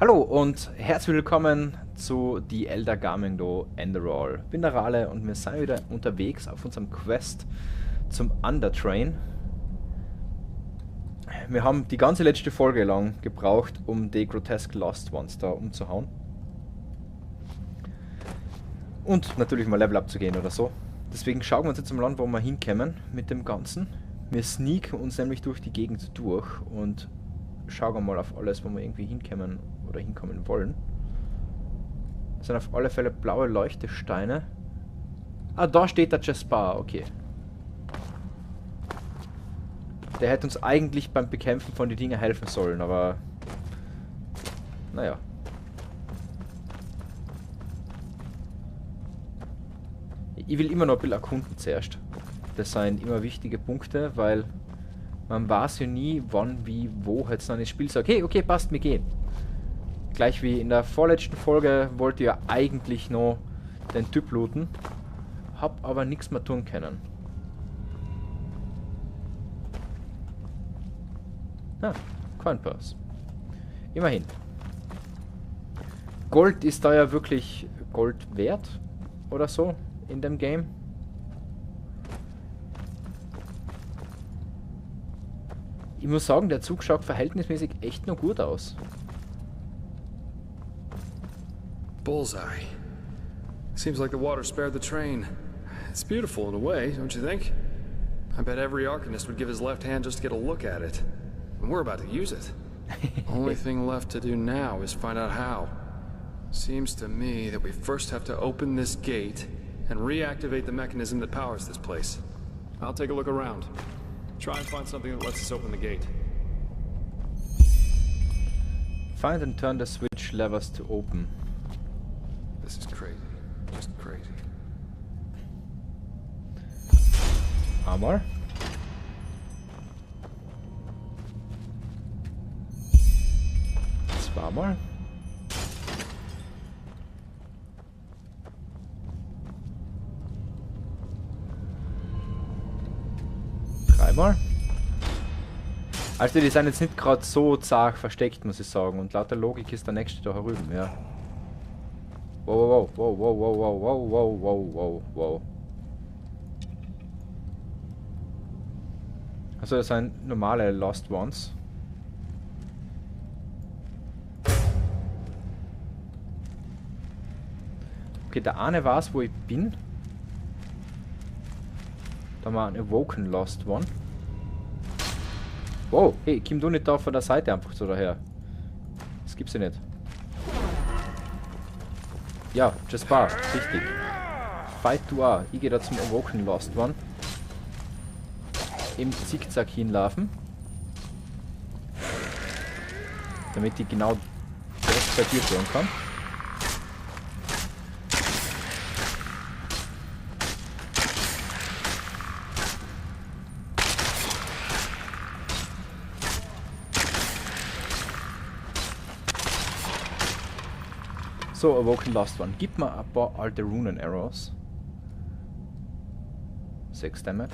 Hallo und herzlich willkommen zu die Elder GamEngDo Enderal. Ich bin der RaLe und wir sind wieder unterwegs auf unserem Quest zum Undertrain. Wir haben die ganze letzte Folge lang gebraucht, um die Grotesque Lost Ones da umzuhauen. Und natürlich mal Level up zu gehen oder so. Deswegen schauen wir uns jetzt mal an, wo wir hinkommen mit dem Ganzen. Wir sneaken uns nämlich durch die Gegend durch und schauen mal auf alles, wo wir irgendwie hinkommen oder hinkommen wollen. Das sind auf alle Fälle blaue Leuchtesteine. Ah, da steht der Jasper, okay. Der hätte uns eigentlich beim Bekämpfen von den Dingen helfen sollen, aber... Naja. Ich will immer noch ein bisschen erkunden zuerst. Das sind immer wichtige Punkte, weil man weiß ja nie, wann, wie, wo jetzt noch das Spiel sagt, hey, okay, passt, wir gehen. Gleich wie in der vorletzten Folge wollte ich ja eigentlich noch den Typ looten, hab aber nichts mehr tun können. Ah, Coin Purse. Immerhin. Gold ist da ja wirklich Gold wert oder so in dem Game. Ich muss sagen, der Zug schaut verhältnismäßig echt noch gut aus. Bullseye. Seems like the water spared the train. It's beautiful in a way, don't you think? I bet every Arcanist would give his left hand just to get a look at it. And we're about to use it. Only thing left to do now is find out how. Seems to me that we first have to open this gate and reactivate the mechanism that powers this place. I'll take a look around. Try and find something that lets us open the gate. Find and turn the switch levers to open. This is crazy. Just crazy. Einmal. Zweimal. Dreimal. Also die sind jetzt nicht gerade so zart versteckt, muss ich sagen. Und laut der Logik ist der nächste da herüben, ja. Wow, wow, wow, wow, wow, wow, wow, wow, wow, wow. Also das sind normale Lost Ones. Okay, der eine weiß, wo ich bin. Da haben wir einen Awoken Lost One. Wow, hey, komm du nicht da von der Seite einfach so daher. Das gibt's ja nicht. Ja, Jasper, richtig. Fight du auch. Ich gehe da zum Awoken Lost One. Im Zickzack hinlaufen. Damit ich genau das bei dir tun kann. So, Awoken Lost One. Gib mir ein paar alte Runen Arrows. 6 Damage.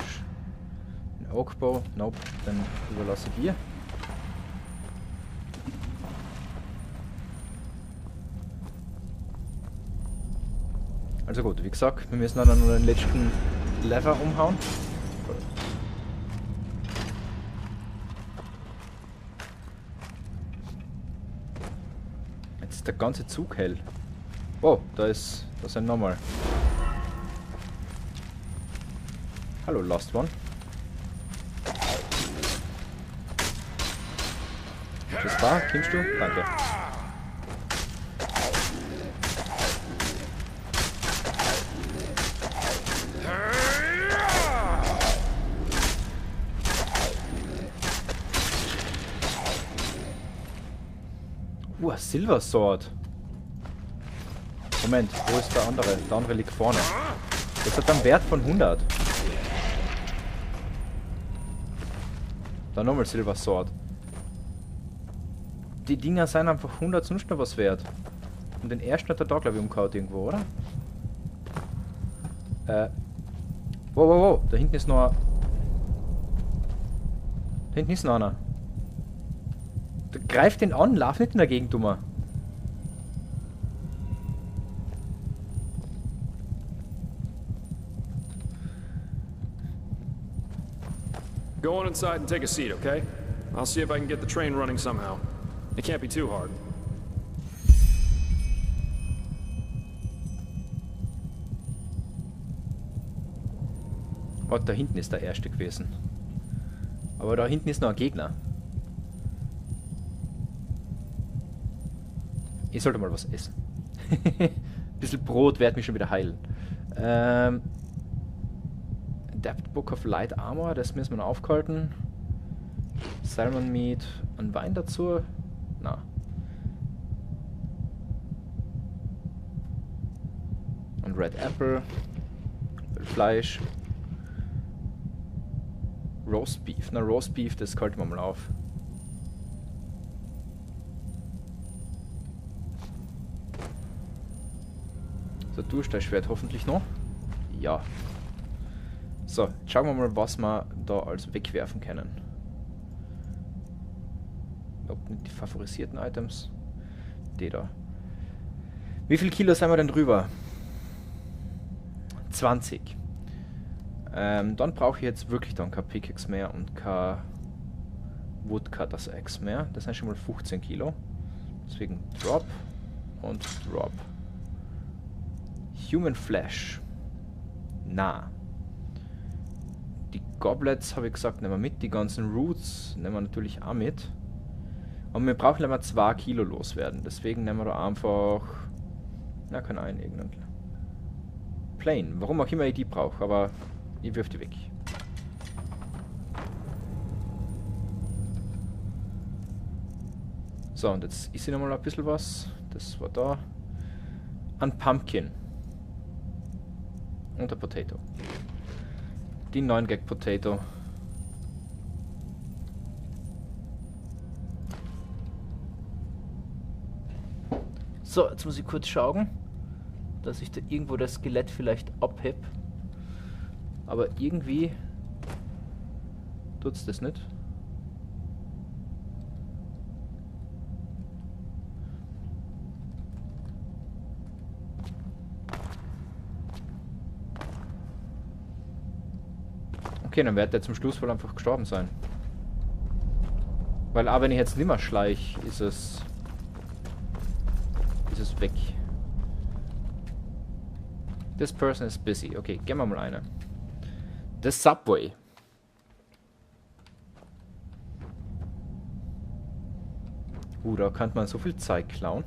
Ein Oakbow. Nope, den überlasse ich dir. Also gut, wie gesagt, wir müssen dann nur den letzten Lever umhauen. Jetzt ist der ganze Zug hell. Oh, da sind nochmal. Hallo Lost One. Das war, kommst du? Danke. Silver Sword. Moment, wo ist der andere? Der andere liegt vorne. Das hat einen Wert von 100. Dann nochmal Silver Sword. Die Dinger sind einfach 100 sonst noch was wert. Und den ersten hat er da, glaube ich, umgehauen irgendwo, oder? Wow, wow, wow. Da hinten ist noch... Da hinten ist noch einer. Greif den an, lauf nicht in der Gegend, Dummer. Go on inside and take a seat, okay? I'll see if I can get the train running somehow. It can't be too hard. Oh, da hinten ist der erste gewesen. Aber da hinten ist noch ein Gegner. Ich sollte mal was essen. Bisschen Brot wird mich schon wieder heilen. Adept Book of Light Armor, das müssen wir noch aufhalten. Salmon Meat, ein Wein dazu? Na. Und Red Apple. Fleisch. Roast Beef. Na, Roast Beef, das halten wir mal auf. So, Durchsteischwert hoffentlich noch. Ja. So, jetzt schauen wir mal, was wir da als wegwerfen können. Ob nicht die favorisierten Items. Die da. Wie viel Kilo sind wir denn drüber? 20. Dann brauche ich jetzt wirklich dann kein Pickaxe mehr und kein Woodcutters Axe mehr. Das sind schon mal 15 Kilo. Deswegen Drop und Drop. Human Flesh. Na. Die Goblets, habe ich gesagt, nehmen wir mit. Die ganzen Roots nehmen wir natürlich auch mit. Und wir brauchen immer 2 Kilo loswerden. Deswegen nehmen wir da einfach... Na, kann ein irgendein... Plain. Warum auch immer ich die brauche, aber ich wirf die weg. So, und jetzt ist hier nochmal ein bisschen was. Das war da. Ein Pumpkin. Und ein Potato. Die 9-Gag Potato. So, jetzt muss ich kurz schauen, dass ich da irgendwo das Skelett vielleicht abheb. Aber irgendwie tut's das nicht. Okay, dann wird der zum Schluss wohl einfach gestorben sein. Weil auch wenn ich jetzt nimmer schleich, ist es weg. This person is busy. Okay, gehen wir mal eine. The Subway. Da kann man so viel Zeit klauen.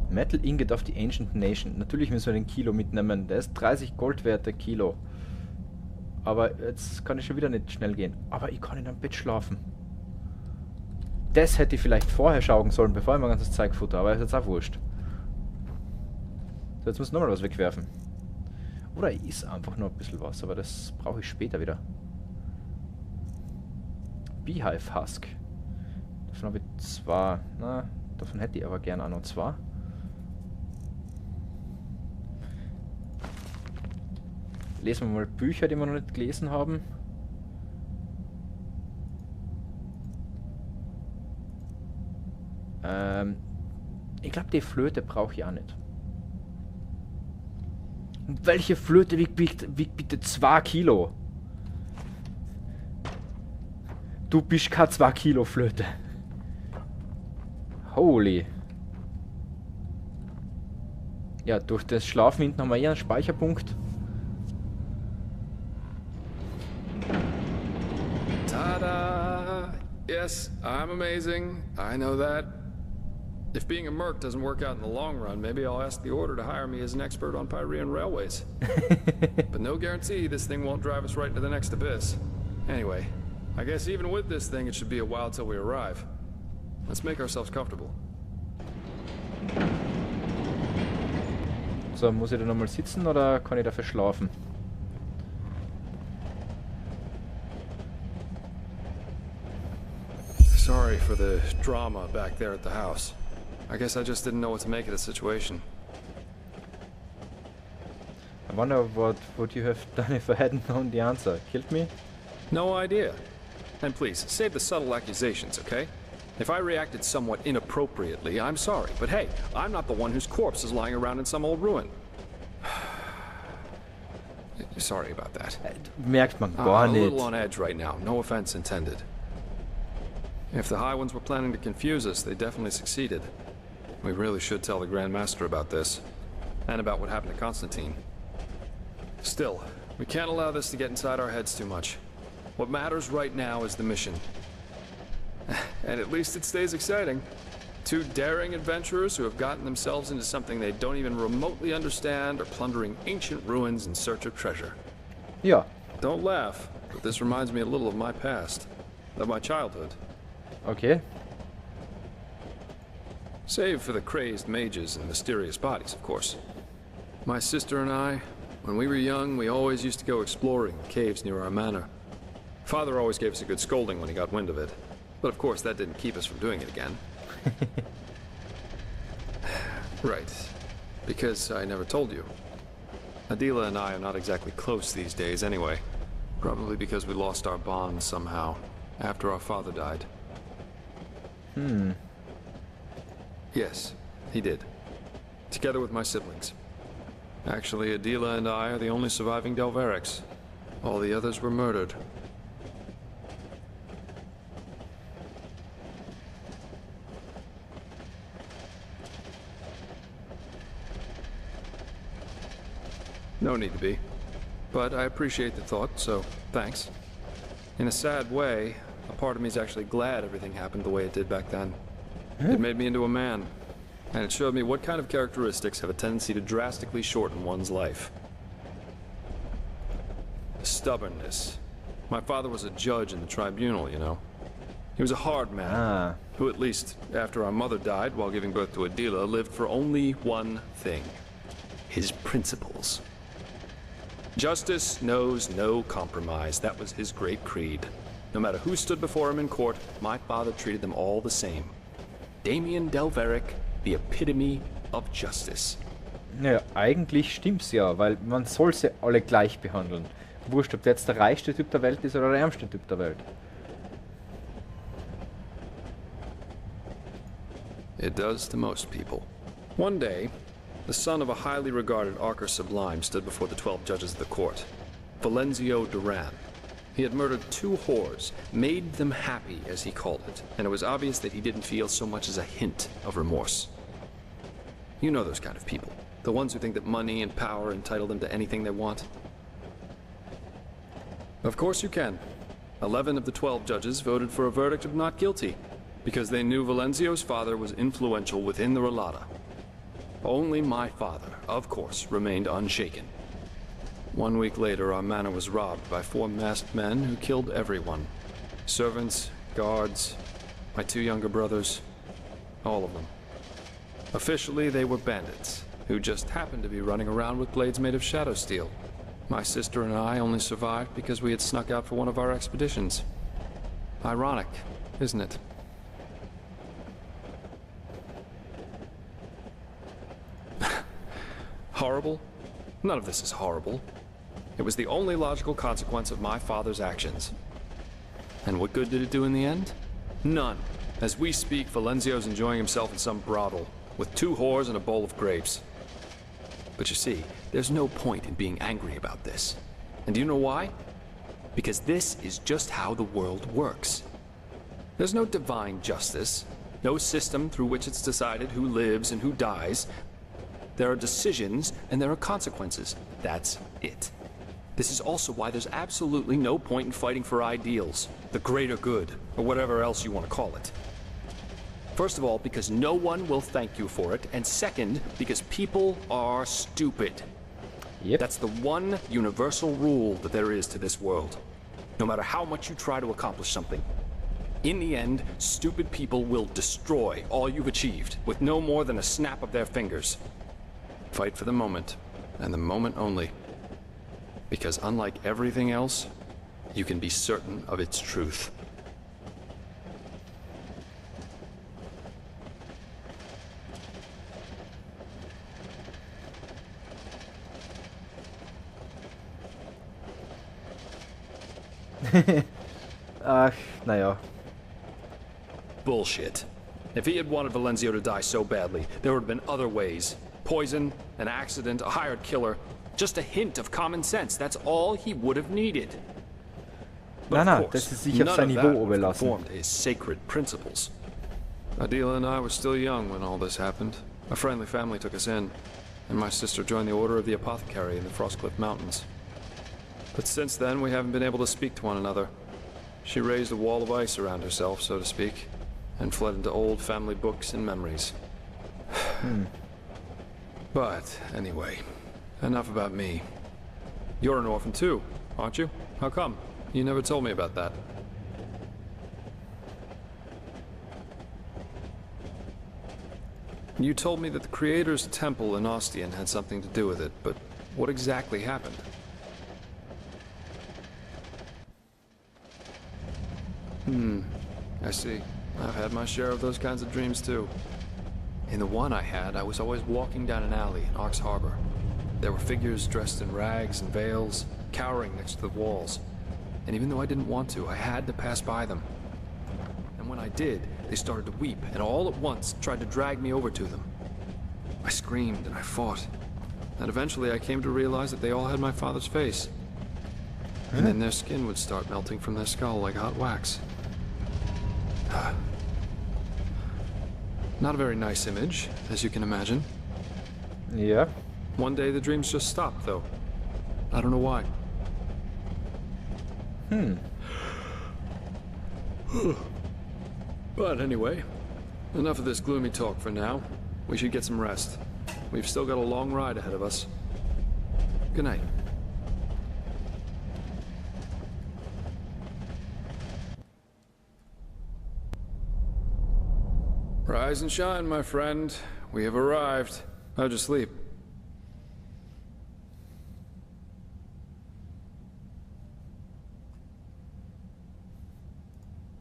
Metal Ingot of the Ancient Nation. Natürlich müssen wir den Kilo mitnehmen. Der ist 30 Gold wert, der Kilo. Aber jetzt kann ich schon wieder nicht schnell gehen. Aber ich kann in einem Bett schlafen. Das hätte ich vielleicht vorher schauen sollen, bevor ich mein ganzes Zeug futter. Aber ist jetzt auch wurscht. So, jetzt muss ich nochmal was wegwerfen. Oder ich esse einfach nur ein bisschen was. Aber das brauche ich später wieder. Beehive Husk. Davon habe ich 2. Na, davon hätte ich aber gerne auch noch 2. Lesen wir mal Bücher, die wir noch nicht gelesen haben. Ich glaube, die Flöte brauche ich auch nicht. Und welche Flöte wiegt bitte 2 Kilo? Du bist keine 2 Kilo Flöte. Holy. Ja, durch das Schlafen hinten haben wir eher einen Speicherpunkt. Ta-da! Yes, I'm amazing. I know that. If being a merc doesn't work out in the long run, maybe I'll ask the Order to hire me as an expert on Pyrean railways. But no guarantee this thing won't drive us right into the next abyss. Anyway, I guess even with this thing, it should be a while till we arrive. Let's make ourselves comfortable. So, muss ich da nochmal sitzen oder kann ich dafür schlafen? Sorry for the drama back there at the house. I guess I just didn't know what to make of the situation. I wonder what would you have done if I hadn't known the answer. Killed me? No idea. And please, save the subtle accusations, okay? If I reacted somewhat inappropriately, I'm sorry. But hey, I'm not the one whose corpse is lying around in some old ruin. Sorry about that. Merkt man gar I'm a nicht. little on edge right now. No offense intended. If the High Ones were planning to confuse us, they definitely succeeded. We really should tell the Grand Master about this. And about what happened to Constantine. Still, we can't allow this to get inside our heads too much. What matters right now is the mission. And at least it stays exciting. Two daring adventurers who have gotten themselves into something they don't even remotely understand are plundering ancient ruins in search of treasure. Ja. Don't laugh, but this reminds me a little of my past. Of my childhood. Okay. Save for the crazed mages and mysterious bodies, of course. My sister and I, when we were young, we always used to go exploring in caves near our manor. Father always gave us a good scolding when he got wind of it. But of course, that didn't keep us from doing it again. Right. Because I never told you. Adila and I are not exactly close these days anyway. Probably because we lost our bond somehow, after our father died. Yes, he did. Together with my siblings. Actually, Adila and I are the only surviving Delverics. All the others were murdered. No need to be. But I appreciate the thought, so thanks. In a sad way, a part of me is actually glad everything happened the way it did back then. It made me into a man, and it showed me what kind of characteristics have a tendency to drastically shorten one's life. Stubbornness. My father was a judge in the tribunal, you know. He was a hard man, who at least, after our mother died while giving birth to Adila, lived for only one thing. His principles. Justice knows no compromise. That was his great creed. No matter who stood before him in court, my father treated them all the same. Damien Delveric, the epitome of justice. Naja, eigentlich stimmt's ja, weil man soll sie alle gleich behandeln. Wurscht, ob der jetzt der reichste Typ der Welt ist oder der ärmste Typ der Welt. It does to most people. One day, the son of a highly regarded Archer Sublime stood before the 12 judges of the court. Valenzio Duran. He had murdered 2 whores, made them happy, as he called it, and it was obvious that he didn't feel so much as a hint of remorse. You know those kind of people. The ones who think that money and power entitle them to anything they want. Of course you can. 11 of the 12 judges voted for a verdict of not guilty, because they knew Valenzio's father was influential within the Relata. Only my father, of course, remained unshaken. 1 week later, our manor was robbed by 4 masked men who killed everyone. Servants, guards, my 2 younger brothers, all of them. Officially, they were bandits, who just happened to be running around with blades made of shadow steel. My sister and I only survived because we had snuck out for one of our expeditions. Ironic, isn't it? Horrible? None of this is horrible. It was the only logical consequence of my father's actions. And what good did it do in the end? None. As we speak, Valenzio's enjoying himself in some brothel, with 2 whores and a bowl of grapes. But you see, there's no point in being angry about this. And do you know why? Because this is just how the world works. There's no divine justice, no system through which it's decided who lives and who dies. There are decisions and there are consequences. That's it. This is also why there's absolutely no point in fighting for ideals, the greater good, or whatever else you want to call it. First of all, because no one will thank you for it, and second, because people are stupid. Yep. That's the one universal rule that there is to this world. No matter how much you try to accomplish something. In the end, stupid people will destroy all you've achieved, with no more than a snap of their fingers. Fight for the moment, and the moment only. Because unlike everything else, you can be certain of its truth. Ach, naja. Bullshit. If he had wanted Valenzio to die so badly, there would have been other ways. Poison, an accident, a hired killer. Just a hint of common sense. That's all he would have needed. But Na, of course, das ist sich auf none sein of Niveau that would have überlassen. conformed to his sacred principles. Adela and I were still young when all this happened. A friendly family took us in, and my sister joined the Order of the Apothecary in the Frostcliff Mountains. But since then, we haven't been able to speak to one another. She raised a wall of ice around herself, so to speak, and fled into old family books and memories. But, anyway, enough about me. You're an orphan too, aren't you? How come? You never told me about that. You told me that the Creator's temple in Ostian had something to do with it, but what exactly happened? I see. I've had my share of those kinds of dreams too. In the one I had, I was always walking down an alley in Ox Harbor. There were figures dressed in rags and veils, cowering next to the walls. And even though I didn't want to, I had to pass by them. And when I did, they started to weep, and all at once tried to drag me over to them. I screamed and I fought. And eventually I came to realize that they all had my father's face. And then their skin would start melting from their skull like hot wax. Not a very nice image, as you can imagine. Ja. One day the dreams just stopped, though. I don't know why. But anyway, enough of this gloomy talk for now. We should get some rest. We've still got a long ride ahead of us. Good night. Rise and shine, my friend. We have arrived. How'd you sleep?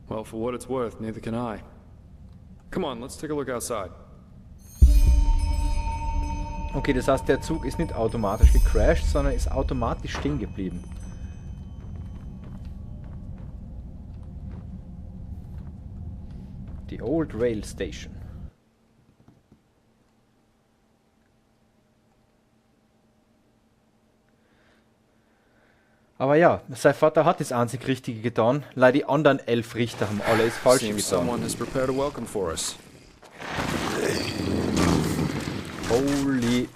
Well, for what it's worth, neither can I. Come on, let's take a look outside. Okay, das heißt, der Zug ist nicht automatisch gecrashed, sondern ist automatisch stehen geblieben. Die Old Rail Station. Aber ja, sein Vater hat das einzig Richtige getan. Leider die anderen 11 Richter haben alles falsch Seems getan. someone has prepared a welcome for us. Holy...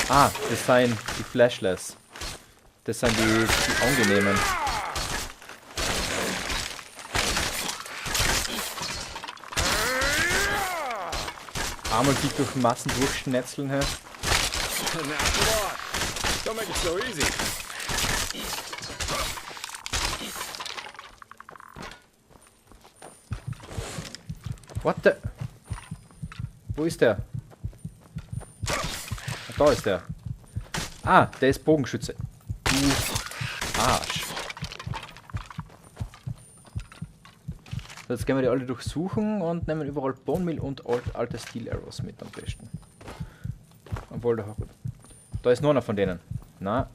Ah, das sind die Flashless. Das sind die angenehmen. Einmal die durch Massen durchschnetzeln, hä? Don't make it so easy. What the... Wo ist der? Ah, da ist der. Ah, der ist Bogenschütze. Du Arsch. Jetzt gehen wir die alle durchsuchen und nehmen überall Bone Meal und alte Steel Arrows mit am besten. Obwohl, da ist nur einer von denen. Na.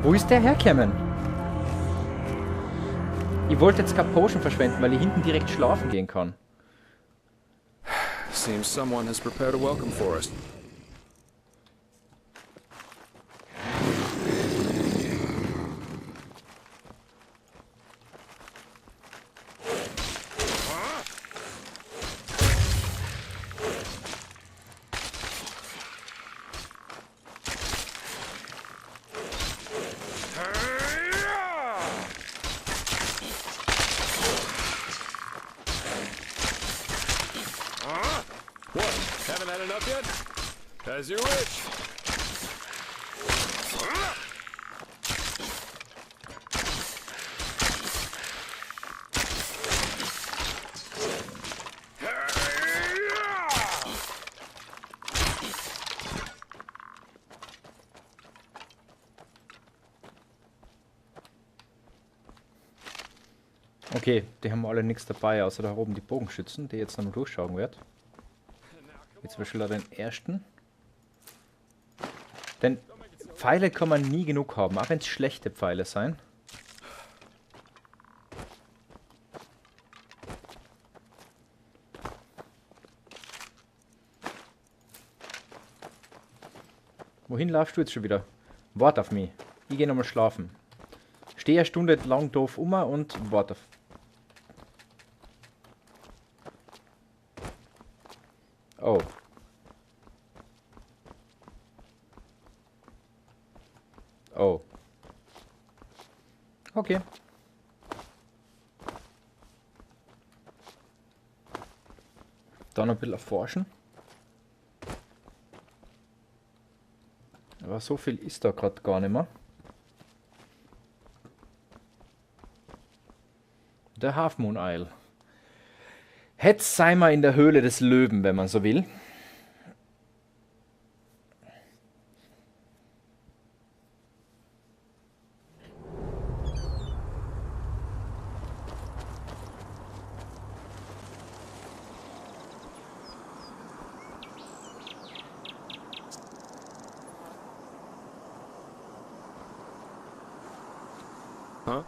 Wo ist der hergekommen? Ich wollte jetzt keine Potion verschwenden, weil ich hinten direkt schlafen gehen kann. Seems someone has prepared a welcome for us. Haven't had enough yet? As you wish. Okay, die haben alle nichts dabei, außer da oben die Bogenschützen, die ich jetzt nochmal durchschauen werde. Jetzt zum Beispiel den ersten. Denn Pfeile kann man nie genug haben, auch wenn es schlechte Pfeile sein. Wohin laufst du jetzt schon wieder? Wart auf mich. Ich gehe nochmal schlafen. Stehe eine Stunde lang doof und warte auf. Oh. Oh. Okay. Dann ein bisschen erforschen. Aber so viel ist da gerade gar nicht mehr. Der Half Moon Isle. Jetzt sei mal in der Höhle des Löwen, wenn man so will. Huh?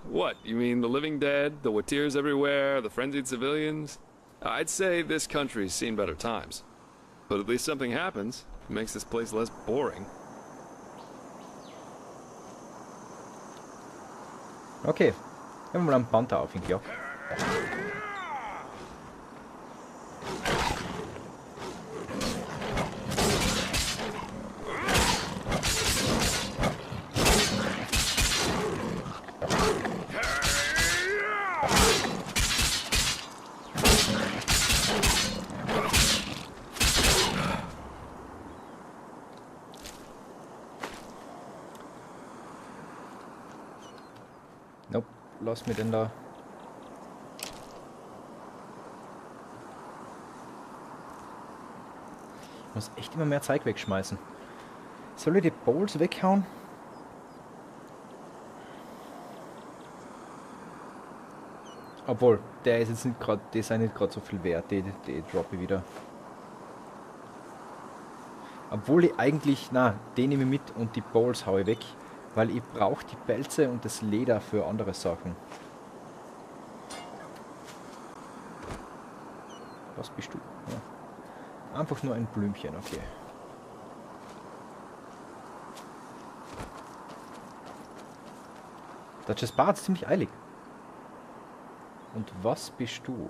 What? You mean the living dead, the Watirs everywhere, the frenzied civilians? I'd say this country's seen better times. But at least something happens. It makes this place less boring. Okay. Wir haben mal einen Panther auf ihn gejagt. Nope, lass mir denn da. Ich muss echt immer mehr Zeug wegschmeißen. Soll ich die Bowls weghauen? Obwohl, der ist jetzt nicht gerade, die sind nicht gerade so viel wert, die droppe ich wieder. Obwohl ich eigentlich, na, den nehme ich mit und die Bowls haue ich weg. Weil ich brauche die Pelze und das Leder für andere Sachen. Was bist du? Ja. Einfach nur ein Blümchen, okay. Das ist Bart ziemlich eilig. Und was bist du?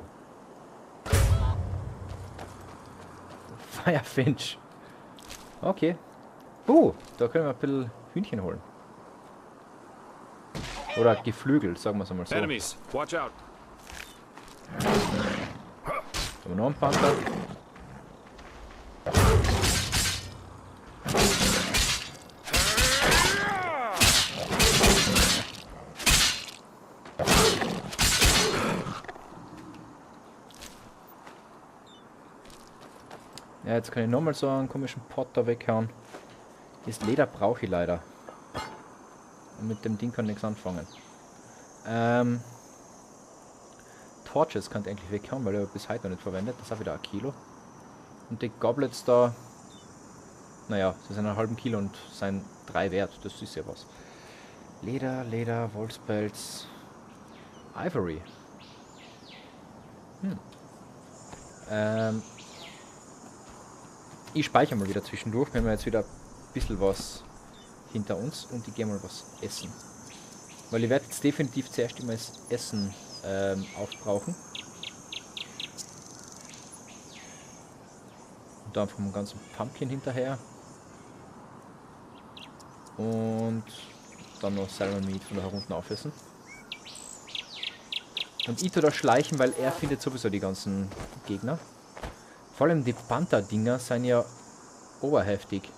Firefinch. Okay. Da können wir ein bisschen Hühnchen holen. Oder Geflügel, sagen wir es einmal so. Enemies, watch out. Haben wir noch einen Panther? Ja, jetzt kann ich nochmal so einen komischen Potter weghauen. Das Leder brauche ich leider. Und mit dem Ding kann ich nichts anfangen. Torches kann ich eigentlich weghauen, weil er bis heute noch nicht verwendet. Das ist auch wieder 1 Kilo. Und die Goblets da, naja, sie sind einen halben Kilo und sind 3 wert. Das ist ja was. Leder, Wolfspelz, Ivory. Ich speichere mal wieder zwischendurch. Wir haben jetzt wieder ein bisschen was hinter uns und ich gehe mal was essen. Weil ich werde jetzt definitiv zuerst immer das Essen aufbrauchen. Und dann vom ganzen Pumpkin hinterher. Und dann noch Salmon Meat von da unten aufessen. Und ich tue da schleichen, weil er findet sowieso die ganzen Gegner. Vor allem die Panther-Dinger sind ja oberheftig.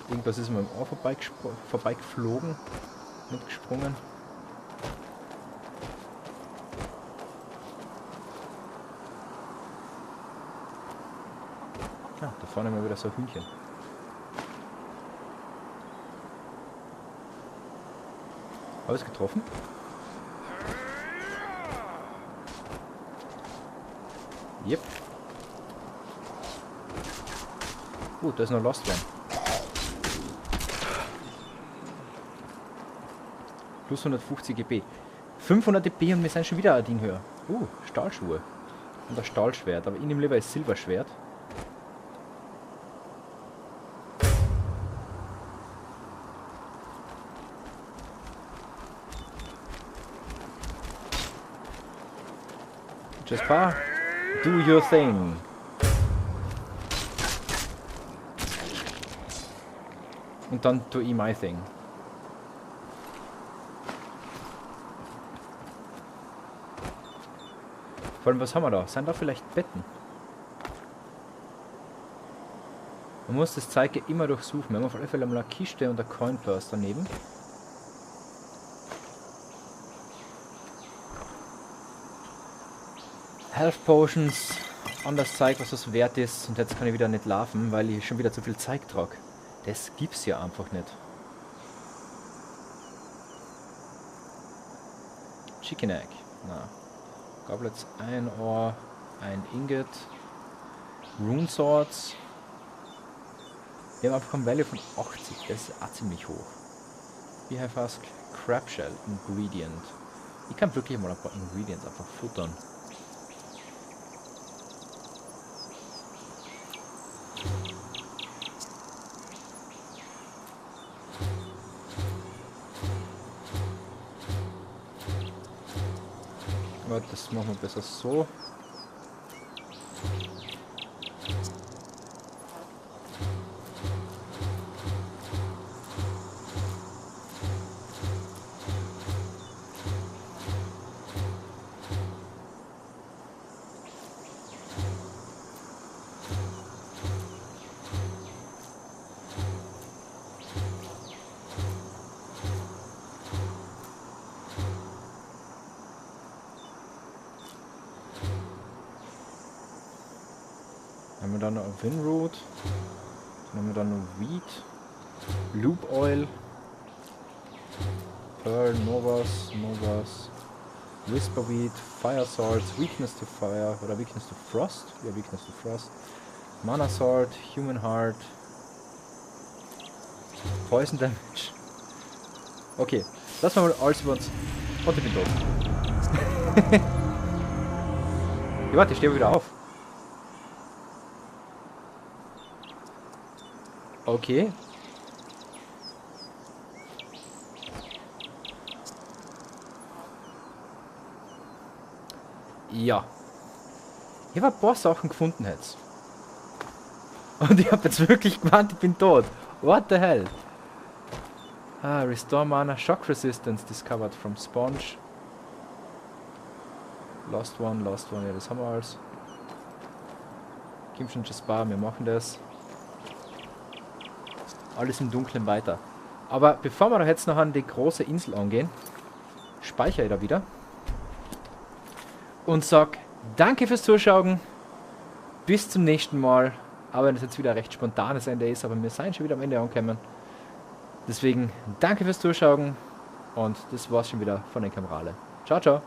Irgendwas ist mir im Ohr vorbeigeflogen, mitgesprungen. Ah, da vorne mal wieder so ein Hühnchen. Habe ich es getroffen? Yep. Da ist noch Lost One. Plus 150 GB. 500 dB und wir sind schon wieder ein Ding höher. Stahlschuhe. Und ein Stahlschwert. Aber ich nehme lieber ein Silberschwert. Jasper, do your thing. Und dann do I my thing. Vor allem, was haben wir da? Sind da vielleicht Betten? Man muss das Zeige immer durchsuchen. Wir haben auf alle Fälle mal eine Kiste und eine Coin Purse daneben. Health Potions, anders Zeug, was das wert ist. Und jetzt kann ich wieder nicht laufen, weil ich schon wieder zu viel Zeug trage. Das gibt's ja einfach nicht. Chicken Egg. Na. Goblets, ein Ohr, ein Ingot. Rune Swords. Wir haben einfach ein Value von 80. Das ist auch ziemlich hoch. Beehive Husk, Crab Shell, Ingredient. Ich kann wirklich mal ein paar Ingredients einfach futtern. Aber das machen wir besser so. Haben wir dann noch Winroot, dann haben wir dann noch Wheat, Loop Oil, Pearl, Novas, Whisperweed, Fire Swords, Weakness to Fire oder Weakness to Frost, ja Weakness to Frost, Mana Sword, Human Heart, Poison Damage. Okay, lassen wir mal alles über uns. Und ich bin tot. Ja, warte, ich stehe wieder auf. Okay. Ja. Ich habe ein paar Sachen gefunden jetzt. Und ich habe jetzt wirklich gemeint, ich bin tot. What the hell? Ah, Restore Mana, Shock Resistance discovered from Sponge. Lost one, ja, das haben wir alles. Gib schon Jasper, wir machen das. Alles im Dunkeln weiter. Aber bevor wir jetzt noch an die große Insel angehen, speichere ich da wieder. Und sag danke fürs Zuschauen. Bis zum nächsten Mal. Aber wenn es jetzt wieder ein recht spontanes Ende ist, aber wir sind schon wieder am Ende angekommen. Deswegen danke fürs Zuschauen. Und das war's schon wieder von den GamEngDo. Ciao, ciao.